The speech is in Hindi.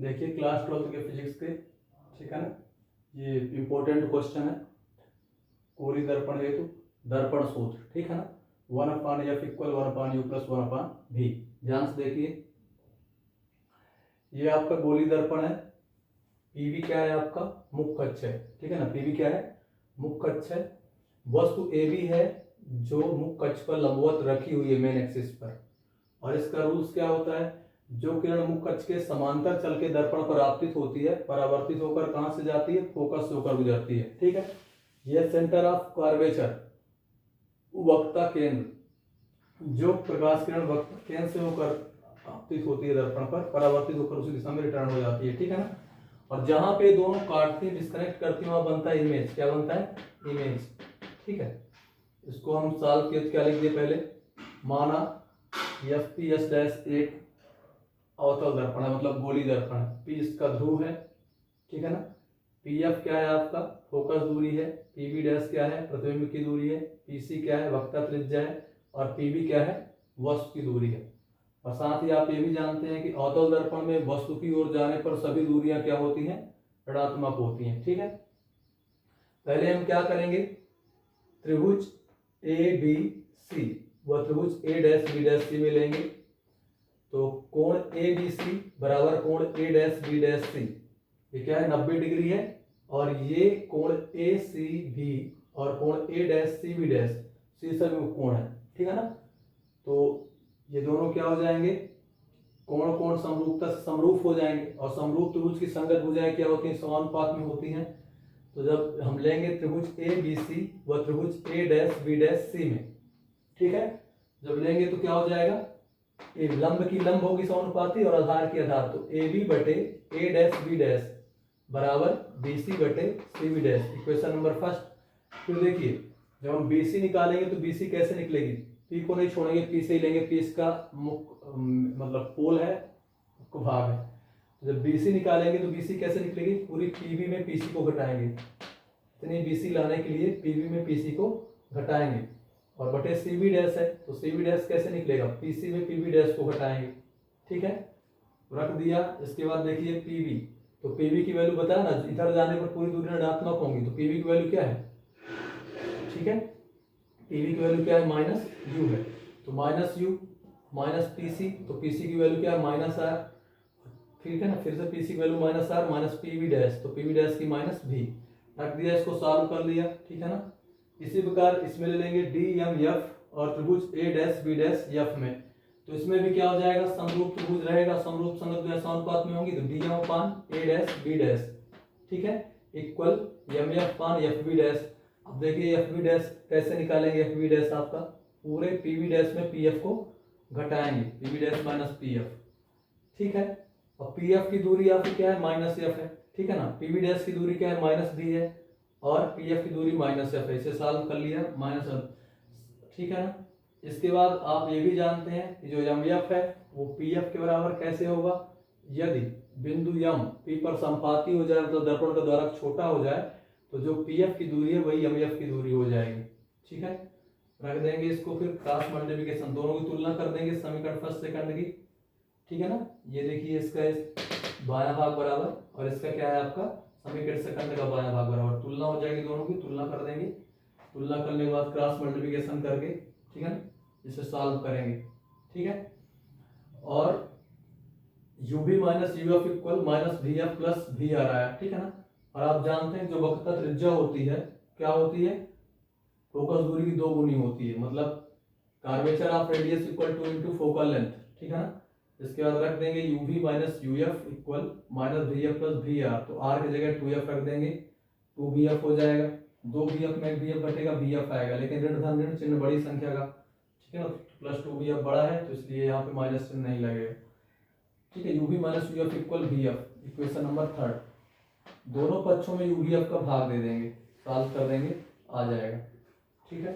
देखिए क्लास 12 के फिजिक्स के, ठीक है ना, ये इम्पोर्टेंट क्वेश्चन है। कोरी दर्पण हेतु दर्पण सूत्र, ठीक है ना, 1/f = 1/u + 1/v। ध्यान से देखिए, ये आपका गोली दर्पण है। पीवी क्या है आपका? मुख्य अक्ष है, ठीक है ना। पीवी क्या है? मुख्य अक्ष है। वस्तु ए बी है जो मुख्य अक्ष पर लंबवत रखी हुई है मेन एक्सिस पर। और इसका रूल्स क्या होता है? जो किरण मुख्य अक्ष के समांतर चल के दर्पण पर आपतित होती है, परावर्तित होकर कहां से जाती है? फोकस से होकर गुजरती है, ठीक है। यह सेंटर ऑफ कर्वेचर, वक्रता केंद्र, जो प्रकाश किरण वक्रता केंद्र से होकर आपतित होती है दर्पण पर, परावर्तित होकर उसी दिशा में रिटर्न हो जाती है, ठीक है ना। और जहां पे दोनों काटती डिस्कनेक्ट करती है वहां बनता है इमेज। क्या बनता है? इमेज, ठीक है। इसको हम सॉल्व किए, क्या लिख दिए पहले? माना FPS' एक अवतल दर्पण है, मतलब गोली दर्पण है। P इसका ध्रुव है, ठीक है ना। PF क्या है आपका? फोकस दूरी है। PB' क्या है? प्रतिबिंब की दूरी है। PC क्या है? वक्रता त्रिज्या है। और PB क्या है? वस्तु की दूरी है। और साथ ही आप ये भी जानते हैं कि अवतल दर्पण में वस्तु की ओर जाने पर सभी दूरियां क्या होती हैं? ऋणात्मक होती हैं, ठीक है। पहले हम क्या करेंगे? त्रिभुज ABC व त्रिभुज A'(B'(C) में लेंगे। तो कोण ABC बराबर कोण A'(B'(C), ये क्या है? 90 डिग्री है। और ये कोण ACB और कोण A'(CB') सी सभी कोण है, ठीक है ना। तो ये दोनों क्या हो जाएंगे? कोण कोण समरूपता से समरूप हो जाएंगे। और समरूप त्रिभुज की संगत भुजाएं क्या होती हैं? समानुपात में होती हैं। तो जब हम लेंगे त्रिभुज ABC व त्रिभुज A'(B'(C) में, ठीक है, जब लेंगे तो क्या हो जाएगा? ये लंब की लंब होगी समानुपाती और आधार की आधार। तो AB/A'(B') बराबर BC/CB'। Equation number first. फिर देखिए, जब हम BC निकालेंगे तो BC कैसे निकलेगी? P को नहीं छोड़ेंगे, P से ही लेंगे। P इसका मतलब पोल है, भाग है। तो जब BC निकालेंगे तो BC कैसे निकलेगी? पूरी PB में PC को घटाएंगे। इतनी BC लाने के लिए PB में PC को घटाएंगे। और बटे CB' है, तो CB' कैसे निकलेगा? PC में PB' को घटाएंगे, ठीक है, रख दिया। इसके बाद देखिए PB, तो PB की वैल्यू बताया ना, इधर जाने पर पूरी दूरी ऋणात्मक होंगी। तो PB की वैल्यू क्या है? ठीक है, PB की वैल्यू क्या है? -u है। तो -u माइनस PC, तो PC की वैल्यू क्या है? -r, ठीक है ना। फिर से PC की वैल्यू -r माइनस PB', तो PB' की -v, रख दिया। इसको सॉल्व कर लिया, ठीक है ना। इसी प्रकार इसमें ले लेंगे DMF और त्रिभुज A'(B') में। तो इसमें भी क्या हो जाएगा? समरूप त्रिभुज रहेगा, समरूप संगत समानुपात में होंगी। तो DM/A'(B'), ठीक है, इक्वल MF/FB'। अब देखिए FB' कैसे निकालेंगे? FB' आपका पूरे PB' में PF को घटाएंगे, PB' माइनस PF, ठीक है। और PF की दूरी आपकी क्या है? -f है, ठीक है ना। PB' की दूरी क्या है? -b है। और PF की दूरी -f है। इसे सॉल्व कर लिया, -f, ठीक है ना। इसके बाद आप ये भी जानते हैं कि जो MF है वो PF के बराबर कैसे होगा? यदि बिंदु M P पर संपाती हो जाए, मतलब दर्पण का द्वारक छोटा हो जाए, तो जो PF की दूरी है वही MF की दूरी हो जाएगी, ठीक है। रख देंगे इसको। फिर क्रॉस मल्टीप्लिकेशन, दोनों की तुलना कर देंगे समीकरण फर्स्ट सेकंड की, ठीक है ना। ये देखिए, इसका बायां भाग बराबर और इसका क्या है आपका? समीकरण सेकंड का बायां भाग बराबर। तुलना हो जाएगी, दोनों की तुलना कर देंगे। तुलना करने के बाद क्रॉस मल्टीप्लिकेशन करके, ठीक है ना, इसे सॉल्व करेंगे, ठीक है। और UV minus UF equal -VF plus V आ रहा है, ठीक है ना। और आप जानते हैं जो वक्रता त्रिज्या होती है क्या होती है? फोकस दूरी की 2 गुनी होती है, मतलब curvature of radius equal to into focal length, ठीक है ना। इसके बाद रख देंगे UV minus UF equal -VF plus VR। तो R की जगह 2F रख देंगे, 2VF हो जाएगा। 2VF में VF घटेगा, VF आएगा, लेकिन ऋण धन ऋण चिन्ह बड़ी संख्या का, ठीक है ना, प्लस 2VF बड़ा है तो इसलिए यहाँ पे माइनस चिन्ह नहीं लगेगा, ठीक है। UV minus UF equal VF, equation number third. दोनों पक्षों में UVF का भाग दे देंगे, सॉल्व कर देंगे, आ जाएगा, ठीक है।